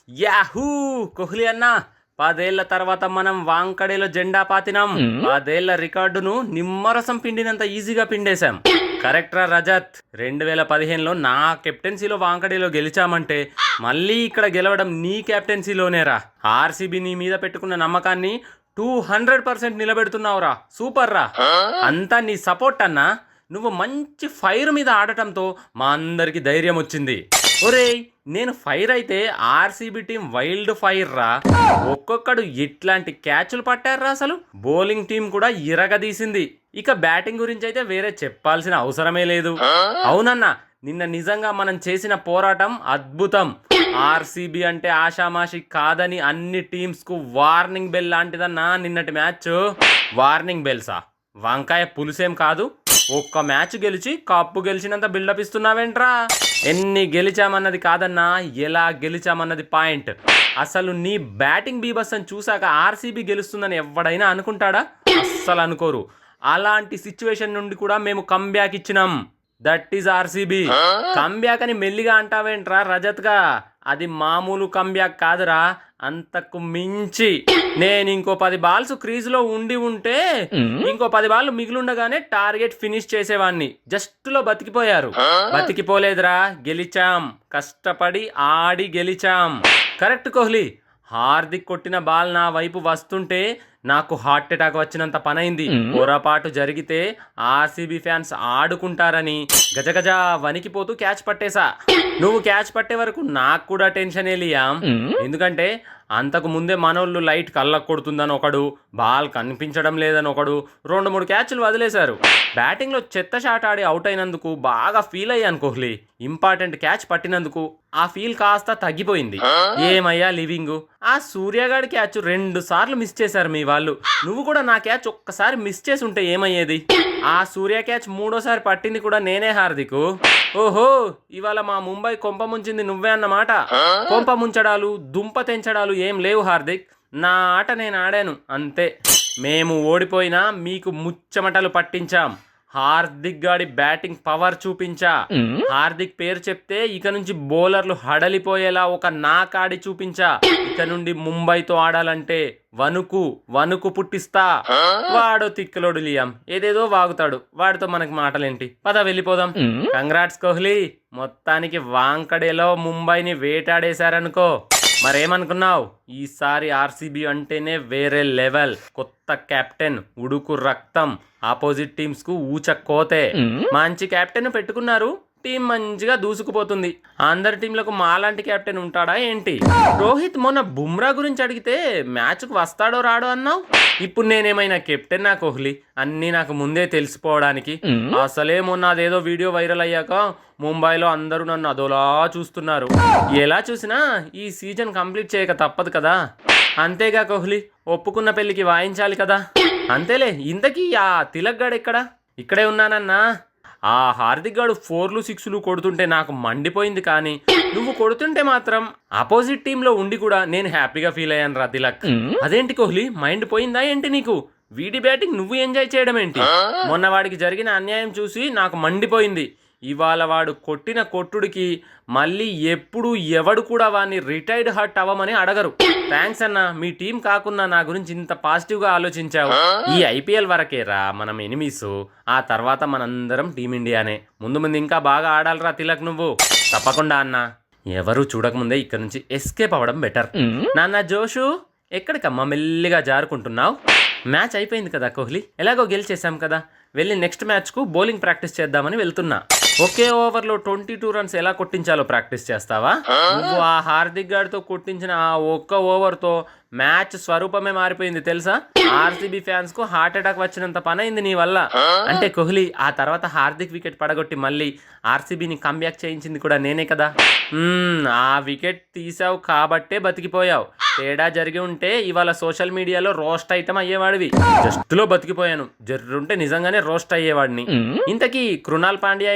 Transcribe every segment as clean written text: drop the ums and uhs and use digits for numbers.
Yahoo! Kohli అన్న 10 ఏళ్ల తర్వాత మనం వాంకడేలో జెండా పాతినాం. 10 ఏళ్ల రికార్డును నిమ్మరసం పిండినంత ఈజీగా పిండేశాం. కరెక్ట్ రా రజత్. 2015లో నా కెప్టెన్సీలో వాంకడేలో గెలిచామంటే మళ్ళీ ఇక్కడ గెలవడం నీ కెప్టెన్సీలోనేరా. ఆర్సీబీ నీ మీద పెట్టుకున్న నమ్మకాన్ని 200% నిలబెడుతున్నావురా. సూపర్ రా. అంతా నీ సపోర్ట్ అన్నా. నువ్వు మంచి ఫైర్ మీద ఆడటంతో మా అందరికి ధైర్యం వచ్చింది. ఒరేయ్, నేను ఫైర్ అయితే ఆర్సీబీ టీం వైల్డ్ ఫైర్ రా. ఒక్కొక్కడు ఎట్లాంటి క్యాచ్లు పట్టారా అసలు. బౌలింగ్ టీం కూడా ఇరగదీసింది. ఇక బ్యాటింగ్ గురించి అయితే వేరే చెప్పాల్సిన అవసరమే లేదు. అవునన్నా, నిన్న నిజంగా మనం చేసిన పోరాటం అద్భుతం. ఆర్సీబీ అంటే ఆషామాషి కాదని అన్ని టీమ్స్ కు వార్నింగ్ బెల్ లాంటిదన్నా నిన్నటి మ్యాచ్. వార్నింగ్ బెల్సా? వంకాయ పులుసేం కాదు. ఒక్క మ్యాచ్ గెలిచి కప్పు గెలిచినంత బిల్డప్ ఇస్తున్నావేంట్రా? ఎన్ని గెలిచామన్నది కాదన్నా, ఎలా గెలిచామన్నది పాయింట్. అసలు నీ బ్యాటింగ్ బీభత్సం చూసాక ఆర్సీబీ గెలుస్తుందని ఎవడైనా అనుకుంటాడా? అస్సలు అనుకోరు. అలాంటి సిచ్యువేషన్ నుండి కూడా మేము కంబ్యాక్ ఇచ్చినాం. That is RCB. కంబ్యాక్ అని మెల్లిగా అంటావేంట్రా రజత్గా? అది మామూలు కంబ్యాక్ కాదురా, అంతకు మించి. నేను ఇంకో 10 బాల్స్ క్రీజులో ఉంటే ఇంకో 10 బాల్ మిగిలిండగానే టార్గెట్ ఫినిష్ చేసేవాడిని. జస్ట్ లో బతికిపోయారు. బతికిపోలేదురా, గెలిచాం. కష్టపడి ఆడి గెలిచాం. కరెక్ట్ కోహ్లీ. హార్దిక్ కొట్టిన బాల్ నా వైపు వస్తుంటే నాకు హార్ట్ అటాక్ వచ్చినంత పనైంది. పొరపాటు జరిగితే ఆర్సీబీ ఫ్యాన్స్ ఆడుకుంటారని గజగజ వణికిపోతూ క్యాచ్ పట్టేశా. నువ్వు క్యాచ్ పట్టే వరకు నాకు కూడా టెన్షన్ లియామ్. ఎందుకంటే అంతకు ముందే మనోళ్ళు లైట్ కళ్ళకు కొడుతుందని ఒకడు, బాల్ కనిపించడం లేదని ఒకడు 2-3 క్యాచ్లు వదిలేశారు. బ్యాటింగ్లో చెత్త షాట్ ఆడి అవుట్ అయినందుకు బాగా ఫీల్ అయ్యాను కోహ్లీ. ఇంపార్టెంట్ క్యాచ్ పట్టినందుకు ఆ ఫీల్ కాస్త తగ్గిపోయింది. ఏమయ్యా లివింగ్, ఆ సూర్యగాడి క్యాచ్ 2 సార్లు మిస్ చేశారు మీ వాళ్ళు. నువ్వు కూడా నా క్యాచ్ ఒక్కసారి మిస్ చేసి ఉంటే ఏమయ్యేది? ఆ సూర్య క్యాచ్ 3వ సారి పట్టింది కూడా నేనే హార్దిక్. ఓహో, ఇవాళ మా ముంబై కొంప ముంచింది నువ్వే అన్నమాట. కొంప ముంచడాలు, దుంప తెంచడాలు ఏం లేవు హార్దిక్. నా ఆట నేను ఆడాను అంతే. మేము ఓడిపోయినా మీకు ముచ్చమటలు పట్టించాం. హార్దిక్ గాడి బ్యాటింగ్ పవర్ చూపించా. హార్దిక్ పేరు చెప్తే ఇక నుంచి బౌలర్లు హడలిపోయేలా ఒక నాకాడి చూపించా. ఇక నుండి ముంబైతో ఆడాలంటే వణుకు పుట్టిస్తా. వాడో తిక్కలోడు లియాం, ఏదేదో వాగుతాడు. వాడితో మనకి మాటలేంటి? పద వెళ్ళిపోదాం. కంగ్రాట్స్ కోహ్లీ. మొత్తానికి వాంకడేలో ముంబైని వేటాడేశారనుకో. మరేమనుకున్నావు? ఈసారి ఆర్సీబీ అంటేనే వేరే లెవెల్. కొత్త కెప్టెన్, ఉడుకు రక్తం, ఆపోజిట్ టీమ్స్ కు ఊచ కోతే. మంచి కెప్టెన్ పెట్టుకున్నారు. టీం మంచిగా దూసుకుపోతుంది. అందరి టీంలకు మాలాంటి కెప్టెన్ ఉంటాడా ఏంటి? రోహిత్ మొన్న బుమ్రా గురించి అడిగితే మ్యాచ్కు వస్తాడో రాడో అన్నావు. ఇప్పుడు నేనేమైనా కెప్టెన్ నా కోహ్లీ? అన్నీ నాకు ముందే తెలిసిపోవడానికి. అసలే మొన్న అదేదో వీడియో వైరల్ అయ్యాక ముంబైలో అందరూ నన్ను అదోలా చూస్తున్నారు. ఎలా చూసినా ఈ సీజన్ కంప్లీట్ చేయక తప్పదు కదా. అంతేగా కోహ్లీ, ఒప్పుకున్న పెళ్లికి వాయించాలి కదా. అంతేలే. ఇంతకీ ఆ తిలక్ గాడు ఎక్కడా? ఇక్కడే ఉన్నానన్నా. ఆ హార్దిక్ గాడు 4లు 6లు కొడుతుంటే నాకు మండిపోయింది. కానీ నువ్వు కొడుతుంటే మాత్రం అపోజిట్ టీంలో ఉండి కూడా నేను హ్యాపీగా ఫీల్ అయ్యాను రా తిలక్. అదేంటి కోహ్లీ, మైండ్ పోయిందా ఏంటి నీకు? వీడి బ్యాటింగ్ నువ్వు ఎంజాయ్ చేయడం ఏంటి? మొన్న వాడికి జరిగిన అన్యాయం చూసి నాకు మండిపోయింది. ఇవాళ వాడు కొట్టిన కొట్టుడికి మళ్ళీ ఎప్పుడు ఎవడు కూడా వాడిని రిటైర్డ్ హర్ట్ అవ్వమని అడగరు. థ్యాంక్స్ అన్న, మీ టీం కాకున్నా నా గురించి ఇంత పాజిటివ్గా ఆలోచించావు. ఈ ఐపీఎల్ వరకేరా మనం ఎనిమీస్. ఆ తర్వాత మనందరం టీమిండియానే. ముందు ఇంకా బాగా ఆడాలరా తిలక్ నువ్వు. తప్పకుండా అన్న. ఎవరు చూడకముందే ఇక్కడ నుంచి ఎస్కేప్ అవ్వడం బెటర్. నాన్న జోషు, ఎక్కడికమ్మా మెల్లిగా జారుకుంటున్నావు? మ్యాచ్ అయిపోయింది కదా కోహ్లీ, ఎలాగో గెలిచేసాం కదా. వెళ్ళి నెక్స్ట్ మ్యాచ్కు బౌలింగ్ ప్రాక్టీస్ చేద్దామని వెళ్తున్నా. ఒకే ఓవర్లో 22 రన్స్ ఎలా కొట్టించాలో ప్రాక్టీస్ చేస్తావా? నువ్వు ఆ హార్దిక్ గాడితో కొట్టించిన ఆ ఒక్క ఓవర్తో మ్యాచ్ స్వరూపమే మారిపోయింది తెలుసా. ఆర్సీబీ ఫ్యాన్స్ కు హార్ట్ అటాక్ వచ్చినంత పనైంది నీ వల్ల. అంటే కోహ్లీ, ఆ తర్వాత హార్దిక్ వికెట్ పడగొట్టి మళ్ళీ ఆర్సీబీని కంబ్యాక్ చేయించింది కూడా నేనే కదా. ఆ వికెట్ తీసావు కాబట్టే బతికిపోయావు. తేడా జరిగి ఉంటే ఇవాళ సోషల్ మీడియాలో రోస్ట్ ఐటమ్ అయ్యేవాడివి. జస్ట్ లో బతికిపోయాను. జర్రుంటే నిజంగానే రోస్ట్ అయ్యేవాడిని. ఇంతకీ కృణాల్ పాండ్యా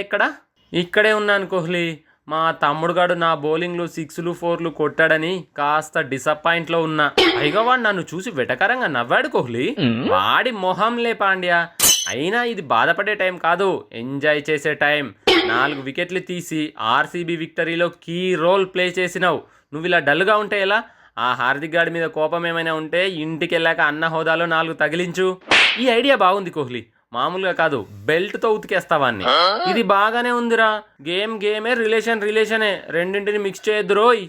ఇక్కడే ఉన్నాను కోహ్లీ. మా తమ్ముడుగాడు నా బౌలింగ్లో 6లు 4లు కొట్టాడని కాస్త డిసప్పాయింట్లో ఉన్నా. పైగా వాడు నన్ను చూసి వెటకరంగా నవ్వాడు కోహ్లీ. వాడి మొహంలే పాండ్యా. అయినా ఇది బాధపడే టైం కాదు, ఎంజాయ్ చేసే టైం. 4 వికెట్లు తీసి ఆర్సీబీ విక్టరీలో కీ రోల్ ప్లే చేసినావు. నువ్వు ఇలా డల్గా ఉంటే ఎలా? ఆ హార్దిక్ గాడి మీద కోపం ఏమైనా ఉంటే ఇంటికి వెళ్ళాక అన్న హోదాలో 4 తగిలించు. ఈ ఐడియా బాగుంది కోహ్లీ, మామూలుగా కాదు, బెల్ట్తో ఉతికేస్తావాన్ని. ఇది బాగానే ఉందిరా. గేమే, రిలేషనే, రెండింటిని మిక్స్ చేయొద్దురోయ్.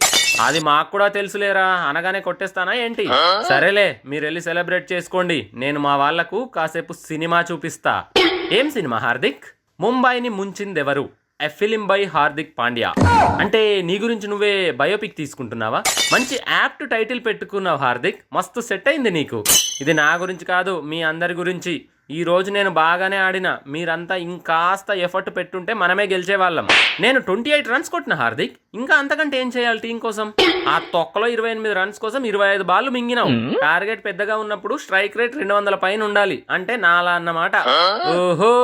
అది మాకు కూడా తెలుసులేరా, అనగానే కొట్టేస్తానా ఏంటి? సరేలే, మీరు వెళ్ళి సెలబ్రేట్ చేసుకోండి. నేను మా వాళ్లకు కాసేపు సినిమా చూపిస్తా. ఏం సినిమా హార్దిక్? ముంబైని ముంచిందెవరు, a film by Hardik Pandya. అంటే నీ గురించి నువ్వే బయోపిక్ తీసుకుంటున్నావా? మంచి యాప్ట్ టైటిల్ పెట్టుకున్నావు హార్దిక్, మస్తు సెట్ అయింది నీకు. ఇది నా గురించి కాదు, మీ అందరి గురించి. ఈ రోజు నేను బాగానే ఆడినా, మీరంతా ఇంకాస్త ఎఫర్ట్ పెట్టుంటే మనమే గెలిచేవాళ్ళం. నేను 28 రన్స్ కొట్టిన హార్దిక్, ఇంకా అంతకంటే ఏం చేయాలి టీం కోసం? ఆ తొక్కలో 28 రన్స్ కోసం 25 బాల్ మింగినావు. టార్గెట్ పెద్దగా ఉన్నప్పుడు స్ట్రైక్ రేట్ 200 పైన ఉండాలి, అంటే నాలా అన్నమాట. ఓహో,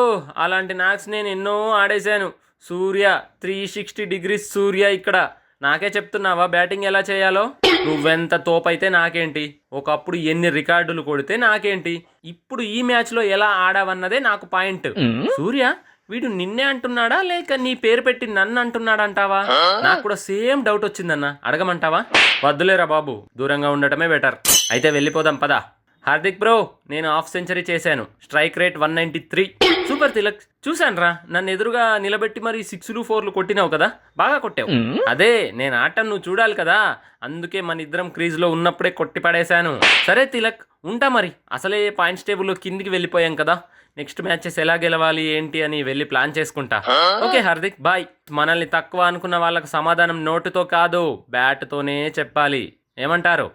అలాంటి నాక్స్ నేను ఎన్నో ఆడేశాను. సూర్య 360 డిగ్రీస్ సూర్య ఇక్కడ. నాకే చెప్తున్నావా బ్యాటింగ్ ఎలా చేయాలో? నువ్వెంత తోపైతే నాకేంటి, ఒకప్పుడు ఎన్ని రికార్డులు కొడితే నాకేంటి, ఇప్పుడు ఈ మ్యాచ్లో ఎలా ఆడావన్నదే నాకు పాయింట్. సూర్య, వీడు నిన్నే అంటున్నాడా లేక నీ పేరు పెట్టి నన్ను అంటున్నాడా అంటావా? నాకు కూడా సేమ్ డౌట్ వచ్చిందన్న, అడగమంటావా? వద్దులేరా బాబు, దూరంగా ఉండటమే బెటర్. అయితే వెళ్ళిపోదాం పదా. హార్దిక్ బ్రో, నేను హాఫ్ సెంచరీ చేశాను, స్ట్రైక్ రేట్ 193. సూపర్ తిలక్, చూశాను రా, నన్ను ఎదురుగా నిలబెట్టి మరి 6లు 4లు కొట్టినావు కదా, బాగా కొట్టావు. అదే నేను ఆటను నువ్వు చూడాలి కదా, అందుకే మన ఇద్దరం క్రీజ్లో ఉన్నప్పుడే కొట్టి పడేశాను. సరే తిలక్, ఉంటా మరి. అసలే పాయింట్స్ టేబుల్లో కిందికి వెళ్ళిపోయాం కదా, నెక్స్ట్ మ్యాచెస్ ఎలా గెలవాలి ఏంటి అని వెళ్ళి ప్లాన్ చేసుకుంటా. Okay Hardik, bye. మనల్ని తక్కువ అనుకున్న వాళ్ళకు సమాధానం నోటుతో కాదు, బ్యాట్తోనే చెప్పాలి. ఏమంటారు?